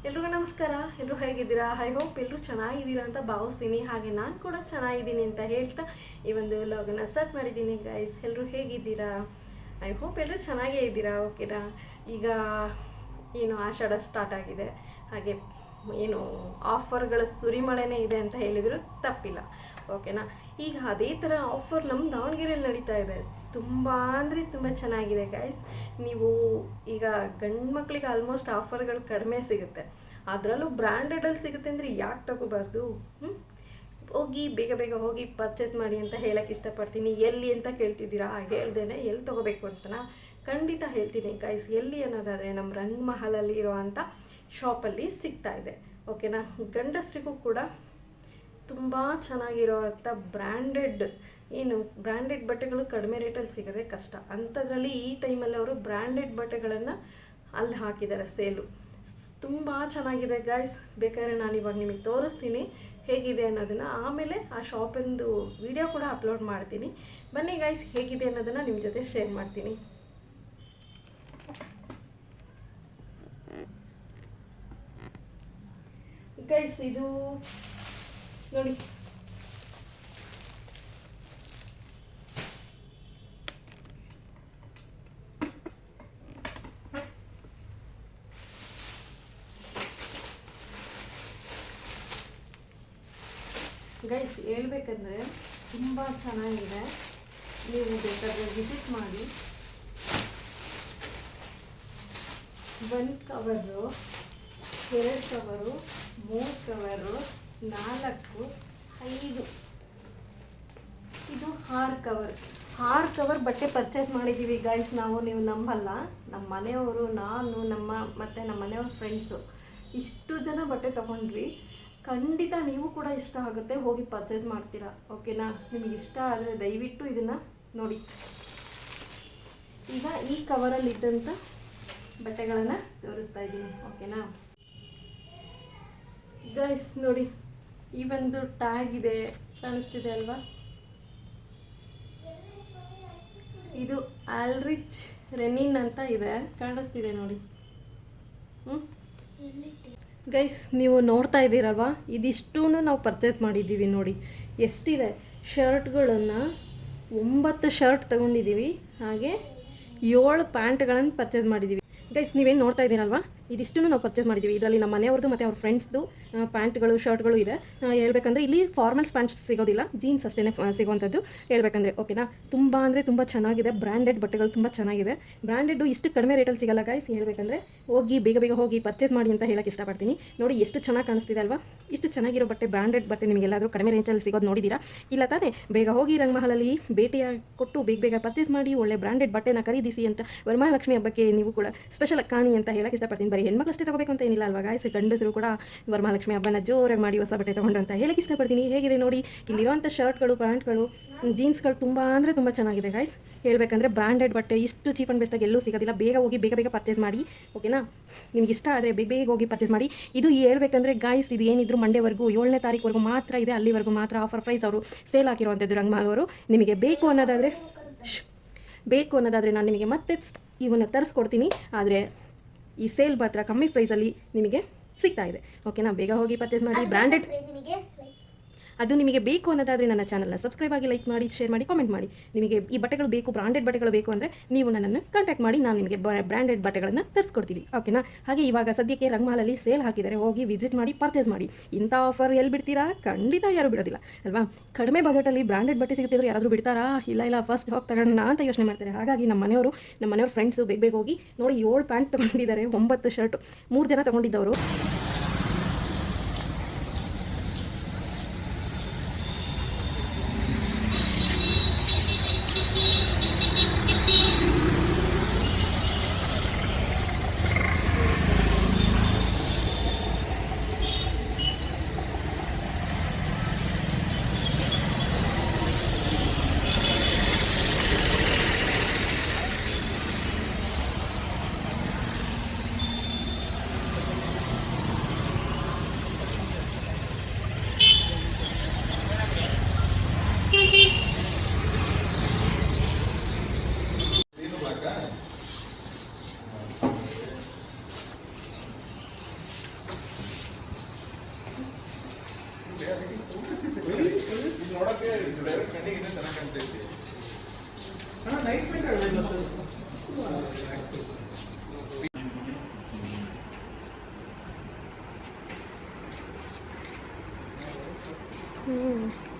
ಎಲ್ರಿಗೂ ನಮಸ್ಕಾರ. ಎಲ್ಲರೂ ಹೇಗಿದ್ದೀರಾ? ಐ ಹೋಪ್ ಎಲ್ಲರೂ ಚೆನ್ನಾಗಿದ್ದೀರಾ ಅಂತ ಭಾವಿಸ್ತೀನಿ. ಹಾಗೆ ನಾನು ಕೂಡ ಚೆನ್ನಾಗಿದ್ದೀನಿ ಅಂತ ಹೇಳ್ತಾ ಈ ಒಂದು ವ್ಲಾಗನ್ನು ಸ್ಟಾರ್ಟ್ ಮಾಡಿದ್ದೀನಿ. ಗೈಸ್, ಎಲ್ಲರೂ ಹೇಗಿದ್ದೀರಾ? ಐ ಹೋಪ್ ಎಲ್ಲರೂ ಚೆನ್ನಾಗೇ ಇದ್ದೀರಾ. ಓಕೆನಾ? ಈಗ ಏನು ಆಷಾಢ ಸ್ಟಾರ್ಟ್ ಆಗಿದೆ, ಹಾಗೆ ಏನು ಆಫರ್ಗಳ ಸುರಿಮಳೆನೇ ಇದೆ ಅಂತ ಹೇಳಿದ್ರು ತಪ್ಪಿಲ್ಲ. ಓಕೆನಾ? ಈಗ ಅದೇ ಥರ ಆಫರ್ ನಮ್ಮ ದಾವಣಗೆರೆಯಲ್ಲಿ ನಡೀತಾ ಇದೆ. ತುಂಬ ಅಂದರೆ ತುಂಬ ಚೆನ್ನಾಗಿದೆ ಗೈಸ್. ನೀವು ಈಗ ಗಂಡು ಮಕ್ಕಳಿಗೆ ಆಲ್ಮೋಸ್ಟ್ ಆಫರ್ಗಳು ಕಡಿಮೆ ಸಿಗುತ್ತೆ, ಅದರಲ್ಲೂ ಬ್ರ್ಯಾಂಡೆಡಲ್ಲಿ ಸಿಗುತ್ತೆ ಅಂದರೆ ಯಾಕೆ ತಗೋಬಾರ್ದು? ಹೋಗಿ ಬೇಗ ಬೇಗ ಹೋಗಿ ಪರ್ಚೇಸ್ ಮಾಡಿ ಅಂತ ಹೇಳಕ್ಕೆ ಇಷ್ಟಪಡ್ತೀನಿ. ಎಲ್ಲಿ ಅಂತ ಕೇಳ್ತಿದ್ದೀರಾ? ಹೇಳ್ದೇನೆ ಎಲ್ಲಿ ತೊಗೋಬೇಕು ಅಂತನಾ ಖಂಡಿತ ಹೇಳ್ತೀನಿ ಗೈಸ್. ಎಲ್ಲಿ ಅನ್ನೋದಾದರೆ ನಮ್ಮ ರಂಗಮಹಲಲ್ಲಿ ಇರೋವಂಥ ಶಾಪಲ್ಲಿ ಸಿಗ್ತಾ ಇದೆ. ಓಕೆನಾ? ಗಂಡಸರಿಗೂ ಕೂಡ ತುಂಬ ಚೆನ್ನಾಗಿರೋವಂಥ ಬ್ರ್ಯಾಂಡೆಡ್ ಬಟ್ಟೆಗಳು ಕಡಿಮೆ ರೇಟಲ್ಲಿ ಸಿಗೋದೇ ಕಷ್ಟ. ಅಂಥದ್ರಲ್ಲಿ ಈ ಟೈಮಲ್ಲಿ ಅವರು ಬ್ರ್ಯಾಂಡೆಡ್ ಬಟ್ಟೆಗಳನ್ನು ಅಲ್ಲಿ ಹಾಕಿದ್ದಾರೆ ಸೇಲು. ತುಂಬ ಚೆನ್ನಾಗಿದೆ ಗಾಯ್ಸ್. ಬೇಕಾದ್ರೆ ನಾನು ಇವಾಗ ನಿಮಗೆ ತೋರಿಸ್ತೀನಿ ಹೇಗಿದೆ ಅನ್ನೋದನ್ನು. ಆಮೇಲೆ ಆ ಶಾಪಿಂದು ವಿಡಿಯೋ ಕೂಡ ಅಪ್ಲೋಡ್ ಮಾಡ್ತೀನಿ. ಬನ್ನಿ ಗಾಯ್ಸ್, ಹೇಗಿದೆ ಅನ್ನೋದನ್ನು ನಿಮ್ಮ ಜೊತೆ ಶೇರ್ ಮಾಡ್ತೀನಿ. ಗೈಸ್, ಇದು ನೋಡಿ, ಗೈಸ್ ಹೇಳ್ಬೇಕಂದ್ರೆ ತುಂಬ ಚೆನ್ನಾಗಿದೆ. ನೀವು ಬೇಕಾದರೆ ವಿಸಿಟ್ ಮಾಡಿ. 1 ಕವರು, 2 ಕವರು, 3 ಕವರು, 4, 5, ಇದು 6 ಕವರ್ ಬಟ್ಟೆ ಪರ್ಚೇಸ್ ಮಾಡಿದ್ದೀವಿ ಗೈಸ್ ನಾವು. ನೀವು ನಂಬಲ್ಲ, ನಮ್ಮ ಮನೆಯವರು, ನಾನು, ಮತ್ತು ನಮ್ಮ ಮನೆಯವ್ರ ಫ್ರೆಂಡ್ಸು ಇಷ್ಟು ಜನ ಬಟ್ಟೆ ತೊಗೊಂಡ್ವಿ. ಖಂಡಿತ ನೀವು ಕೂಡ ಇಷ್ಟ ಆಗುತ್ತೆ, ಹೋಗಿ ಪರ್ಚೇಸ್ ಮಾಡ್ತೀರಾ. ಓಕೆನಾ? ನಿಮಗೆ ಇಷ್ಟ ಆದರೆ ದಯವಿಟ್ಟು ಇದನ್ನು ನೋಡಿ. ಈಗ ಈ ಕವರಲ್ಲಿ ಇದ್ದಂಥ ಬಟ್ಟೆಗಳನ್ನು ತೋರಿಸ್ತಾ ಇದ್ದೀನಿ. ಓಕೆನಾ ಗೈಸ್? ನೋಡಿ, ಈ ಒಂದು ಟ್ಯಾಗ್ ಇದೆ, ಕಾಣಿಸ್ತಿದೆ ಅಲ್ವಾ? ಇದು ಆಲ್ರಿಚ್ ರೆನಿನ್ ಅಂತ ಇದೆ, ಕಾಣಿಸ್ತಿದೆ ನೋಡಿ. ಗೈಸ್, ನೀವು ನೋಡ್ತಾ ಇದ್ದೀರಲ್ವಾ? ಇದಿಷ್ಟೂ ನಾವು ಪರ್ಚೇಸ್ ಮಾಡಿದ್ದೀವಿ. ನೋಡಿ ಎಷ್ಟಿದೆ. ಶರ್ಟ್ಗಳನ್ನು 9 ಶರ್ಟ್ ತೊಗೊಂಡಿದ್ದೀವಿ, ಹಾಗೆ 7 ಪ್ಯಾಂಟ್ಗಳನ್ನು ಪರ್ಚೇಸ್ ಮಾಡಿದ್ದೀವಿ. ಗೈಸ್, ನೀವೇನು ನೋಡ್ತಾ ಇದ್ದೀರಲ್ವಾ? ಇದಿಷ್ಟು ನಾವು ಪರ್ಚೇಸ್ ಮಾಡಿದ್ದೀವಿ. ಇದರಲ್ಲಿ ನಮ್ಮ ಮನೆಯವ್ರದ್ದು ಮತ್ತು ಅವ್ರ ಫ್ರೆಂಡ್ಸ್ದು ಪ್ಯಾಂಟ್ಗಳು, ಶರ್ಟ್ಗಳು ಇದೆ. ಹೇಳ್ಬೇಕಂದ್ರೆ ಇಲ್ಲಿ ಫಾರ್ಮಲ್ಸ್ ಪ್ಯಾಂಟ್ಸ್ ಸಿಗೋದಿಲ್ಲ, ಜೀನ್ಸ್ ಅಷ್ಟೇ ಸಿಗೋವಂಥದ್ದು ಹೇಳ್ಬೇಕಂದ್ರೆ. ಓಕೆನಾ? ತುಂಬ ಅಂದರೆ ತುಂಬ ಚೆನ್ನಾಗಿದೆ. ಬ್ರ್ಯಾಂಡೆಡ್ ಬಟ್ಟೆಗಳು ತುಂಬ ಚೆನ್ನಾಗಿದೆ. ಬ್ರ್ಯಾಂಡೆಡ್ಡು ಇಷ್ಟು ಕಡಿಮೆ ರೇಟಲ್ಲಿ ಸಿಗಲ್ಲ ಗೈಸ್. ಹೇಳ್ಬೇಕಂದ್ರೆ ಹೋಗಿ ಬೇಗ ಬೇಗ ಹೋಗಿ ಪರ್ಚೇಸ್ ಮಾಡಿ ಅಂತ ಹೇಳಕ್ಕೆ ಇಷ್ಟಪಡ್ತೀನಿ. ನೋಡಿ ಎಷ್ಟು ಚೆನ್ನಾಗಿ ಕಾಣಿಸ್ತಿದೆ ಅಲ್ವಾ? ಇಷ್ಟು ಚೆನ್ನಾಗಿರೋ ಬಟ್ಟೆ, ಬ್ರ್ಯಾಂಡೆಡ್ ಬಟ್ಟೆ ನಿಮಗೆಲ್ಲಾದರೂ ಕಡಿಮೆ ರೇಂಜಲ್ಲಿ ಸಿಗೋದು ನೋಡಿದ್ದೀರಾ? ಇಲ್ಲ ತಾನೇ? ಬೇಗ ಹೋಗಿ ರಂಗಮಹಲಲ್ಲಿ ಭೇಟಿಯ ಕೊಟ್ಟು ಬೇಗ ಬೇಗ ಪರ್ಚೇಸ್ ಮಾಡಿ ಒಳ್ಳೆ ಬ್ರ್ಯಾಂಡೆಡ್ ಬಟ್ಟೆನ ಖರೀದಿಸಿ ಅಂತ ವರಮಹಾಲಕ್ಷ್ಮಿ ಹಬ್ಬಕ್ಕೆ ನೀವು ಕೂಡ ಸ್ಪೆಷಲ್ ಕಾಣಿ ಅಂತ ಹೇಳಕ್ಕೆ ಇಷ್ಟಪಡ್ತೀನಿ. ಬರೀ ಹೆಣ್ಮಕ್ಳಷ್ಟೇ ತಗೋಬೇಕು ಅಂತ ಏನಿಲ್ಲ ಅಲ್ವಾ ಗಾಯ್ಸ್? ಗಂಡಸರು ಕೂಡ ವರಮಹಾಲಕ್ಷ್ಮಿ ಹಬ್ಬನ ಜೋರಾಗಿ ಮಾಡಿ ಹೊಸ ಬಟ್ಟೆ ತೊಗೊಂಡು ಅಂತ ಹೇಳಕ್ಕೆ ಇಷ್ಟಪಡ್ತೀನಿ. ಹೇಗಿದೆ ನೋಡಿ, ಇಲ್ಲಿರುವಂಥ ಶರ್ಟ್ಗಳು, ಪ್ಯಾಂಟ್ಗಳು, ಜೀನ್ಸ್ಗಳು ತುಂಬ ಅಂದರೆ ತುಂಬ ಚೆನ್ನಾಗಿದೆ ಗಾಯ್ಸ್. ಹೇಳ್ಬೇಕಂದ್ರೆ ಬ್ರ್ಯಾಂಡೆಡ್ ಬಟ್ಟೆ ಇಷ್ಟು ಚೀಪ್ ಆ್ಯಂಡ್ ಬೆಸ್ಟಾಗಿ ಎಲ್ಲೂ ಸಿಗೋದಿಲ್ಲ. ಬೇಗ ಹೋಗಿ ಬೇಗ ಬೇಗ ಪರ್ಚೇಸ್ ಮಾಡಿ. ಓಕೆನಾ? ನಿಮ್ಗೆ ಇಷ್ಟ ಆದರೆ ಬೇಗ ಬೇಗ ಹೋಗಿ ಪರ್ಚೇಸ್ ಮಾಡಿ. ಇದು ಹೇಳ್ಬೇಕಂದ್ರೆ ಗಾಯ್ಸ್, ಇದು ಏನಿದ್ರು ಮಂಡೇವರೆಗೂ 7ನೇ ತಾರೀಕುವರೆಗೂ ಮಾತ್ರ ಇದೆ. ಅಲ್ಲಿವರೆಗೂ ಮಾತ್ರ ಆಫರ್ ಪ್ರೈಸ್ ಅವರು ಸೇಲ್ ಹಾಕಿರುವಂಥದ್ದು ರಂಗಮಹಲ್. ನಿಮಗೆ ಬೇಕು ಅನ್ನೋದಾದರೆ ನಾನು ನಿಮಗೆ ಮತ್ತೆ ಇವನ್ನ ತರಿಸ್ಕೊಡ್ತೀನಿ. ಆದರೆ ಈ ಸೇಲ್ ಮಾತ್ರ ಕಮ್ಮಿ ಪ್ರೈಸಲ್ಲಿ ನಿಮಗೆ ಸಿಗ್ತಾ ಇದೆ. ಓಕೆನಾ? ಬೇಗ ಹೋಗಿ ಪರ್ಚೇಸ್ ಮಾಡಿ. ಬ್ರ್ಯಾಂಡೆಡ್ ಅದು ನಿಮಗೆ ಬೇಕು ಅನ್ನೋದಾದರೆ ನನ್ನ ಚಾನಲ್ನ ಸಬ್ಸ್ಕ್ರೈಬ್ ಆಗಿ, ಲೈಕ್ ಮಾಡಿ, ಶೇರ್ ಮಾಡಿ, ಕಾಮೆಂಟ್ ಮಾಡಿ. ನಿಮಗೆ ಈ ಬಟ್ಟೆಗಳು ಬೇಕು, ಬ್ರಾಂಡೆಡ್ ಬಟ್ಟೆಗಳು ಬೇಕು ಅಂದರೆ ನೀವು ನನ್ನನ್ನು ಕಾಂಟ್ಯಾಕ್ಟ್ ಮಾಡಿ, ನಾನು ನಿಮಗೆ ಬ್ರ್ಯಾಂಡೆಡ್ ಬಟ್ಟೆಗಳನ್ನು ತರಿಸ್ಕೊಡ್ತೀವಿ. ಓಕೆನಾ? ಹಾಗೆ ಇವಾಗ ಸದ್ಯಕ್ಕೆ ರಂಗಮಹಲಲ್ಲಿ ಸೇಲ್ ಹಾಕಿದ್ದಾರೆ, ಹೋಗಿ ವಿಸಿಟ್ ಮಾಡಿ, ಪರ್ಚೇಸ್ ಮಾಡಿ. ಇಂಥ ಆಫರ್ ಎಲ್ಲಿ ಬಿಡ್ತೀರಾ? ಖಂಡಿತ ಯಾರು ಬಿಡೋದಿಲ್ಲ ಅಲ್ವಾ? ಕಡಿಮೆ ಬಜೆಟಲ್ಲಿ ಬ್ರ್ಯಾಂಡೆಡ್ ಬಟ್ಟೆ ಸಿಗುತ್ತಿದ್ರೆ ಯಾರಾದರೂ ಬಿಡ್ತಾರಾ? ಇಲ್ಲ, ಫಸ್ಟ್ ಹೋಗಿ ತಗೋಣ ಅಂತ ಯೋಚನೆ ಮಾಡ್ತಾರೆ. ಹಾಗಾಗಿ ನಮ್ಮ ಮನೆಯವ್ರ ಫ್ರೆಂಡ್ಸು ಬೇಗ ಬೇಗ ಹೋಗಿ ನೋಡಿ 7 ಪ್ಯಾಂಟ್ ತೊಗೊಂಡಿದ್ದಾರೆ, 9 ಶರ್ಟು, 3 ಜನ ತೊಗೊಂಡಿದ್ದವರು. ನೋಡಕ್ಕೆ ಡೈರೆಕ್ಟ್ ಕಣ್ಣಿಗೆ ಇನ್ನೂ ಚೆನ್ನಾಗಿ ಕಾಣ್ತೈತಿ. ಅಣ್ಣ ನೈಟ್ ಪ್ಯಾಂಟ್ ಅಲ್ಲ ಇವತ್ತು. ಹ್ಞೂ